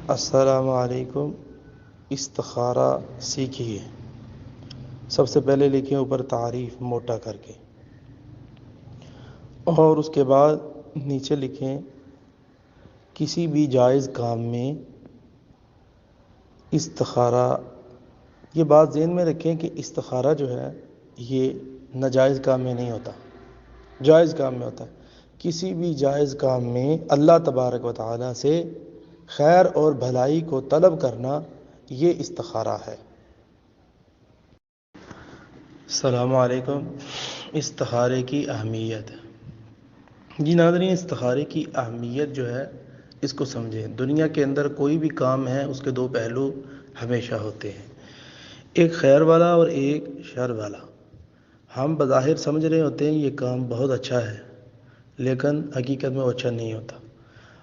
السلام علیکم۔ استخارہ سیکھیے۔ سب سے پہلے لکھیں اوپر تعریف موٹا کر کے، اور اس کے بعد نیچے لکھیں کسی بھی جائز کام میں استخارہ۔ یہ بات ذہن میں رکھیں کہ استخارہ جو ہے یہ ناجائز کام میں نہیں ہوتا، جائز کام میں ہوتا ہے۔ کسی بھی جائز کام میں اللہ تبارک و تعالی سے خیر اور بھلائی کو طلب کرنا، یہ استخارہ ہے۔ السلام علیکم۔ استخارے کی اہمیت۔ جی ناظرین، استخارے کی اہمیت جو ہے اس کو سمجھیں۔ دنیا کے اندر کوئی بھی کام ہے اس کے دو پہلو ہمیشہ ہوتے ہیں، ایک خیر والا اور ایک شر والا۔ ہم بظاہر سمجھ رہے ہوتے ہیں یہ کام بہت اچھا ہے، لیکن حقیقت میں وہ اچھا نہیں ہوتا۔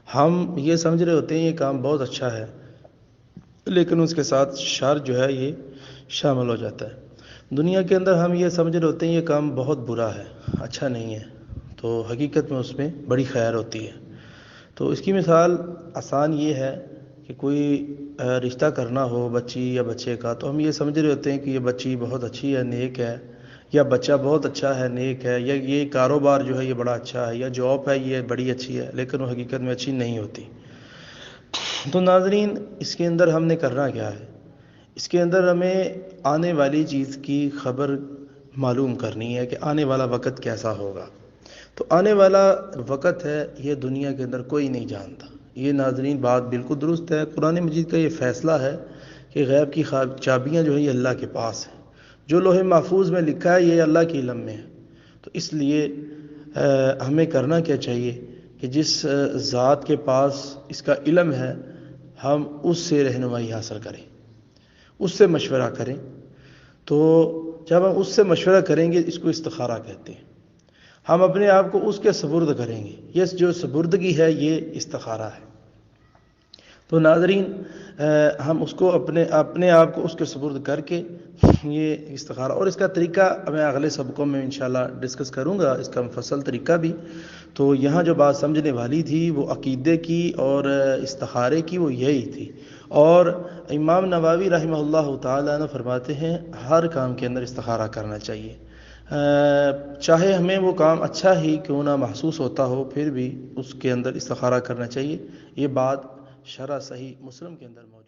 ہم یہ سمجھ رہے ہوتے ہیں یہ کام بہت اچھا ہے، لیکن اس کے ساتھ شر جو ہے یہ شامل ہو جاتا ہے۔ دنیا کے اندر ہم یہ سمجھ رہے ہوتے ہیں یہ کام بہت برا ہے، اچھا نہیں ہے، تو حقیقت میں اس میں بڑی خیر ہوتی ہے۔ تو اس کی مثال آسان یہ ہے کہ کوئی رشتہ کرنا ہو بچی یا بچے کا، تو ہم یہ سمجھ رہے ہوتے ہیں کہ یہ بچی بہت اچھی ہے، نیک ہے، یا بچہ بہت اچھا ہے، نیک ہے، یا یہ کاروبار جو ہے یہ بڑا اچھا ہے، یا جاب ہے یہ بڑی اچھی ہے، لیکن وہ حقیقت میں اچھی نہیں ہوتی۔ تو ناظرین، اس کے اندر ہم نے کرنا کیا ہے؟ اس کے اندر ہمیں آنے والی چیز کی خبر معلوم کرنی ہے کہ آنے والا وقت کیسا ہوگا۔ تو آنے والا وقت ہے یہ دنیا کے اندر کوئی نہیں جانتا۔ یہ ناظرین بات بالکل درست ہے، قرآن مجید کا یہ فیصلہ ہے کہ غیب کی چابیاں جو ہیں یہ اللہ کے پاس ہیں، جو لوح محفوظ میں لکھا ہے یہ اللہ کے علم میں ہے۔ تو اس لیے ہمیں کرنا کیا چاہیے کہ جس ذات کے پاس اس کا علم ہے ہم اس سے رہنمائی حاصل کریں، اس سے مشورہ کریں۔ تو جب ہم اس سے مشورہ کریں گے اس کو استخارہ کہتے ہیں۔ ہم اپنے آپ کو اس کے سپرد کریں گے، یہ جو سپردگی ہے یہ استخارہ ہے۔ تو ناظرین، ہم اس کو اپنے آپ کو اس کے سپرد کر کے یہ استخارہ، اور اس کا طریقہ میں اگلے سبقوں میں انشاءاللہ ڈسکس کروں گا، اس کا مفصل طریقہ بھی۔ تو یہاں جو بات سمجھنے والی تھی وہ عقیدے کی اور استخارے کی، وہ یہی تھی۔ اور امام نووی رحمہ اللہ تعالیٰ نے فرماتے ہیں ہر کام کے اندر استخارہ کرنا چاہیے، چاہے ہمیں وہ کام اچھا ہی کیوں نہ محسوس ہوتا ہو، پھر بھی اس کے اندر استخارہ کرنا چاہیے۔ یہ بات شرح صحیح مسلم کے اندر موجود ہے۔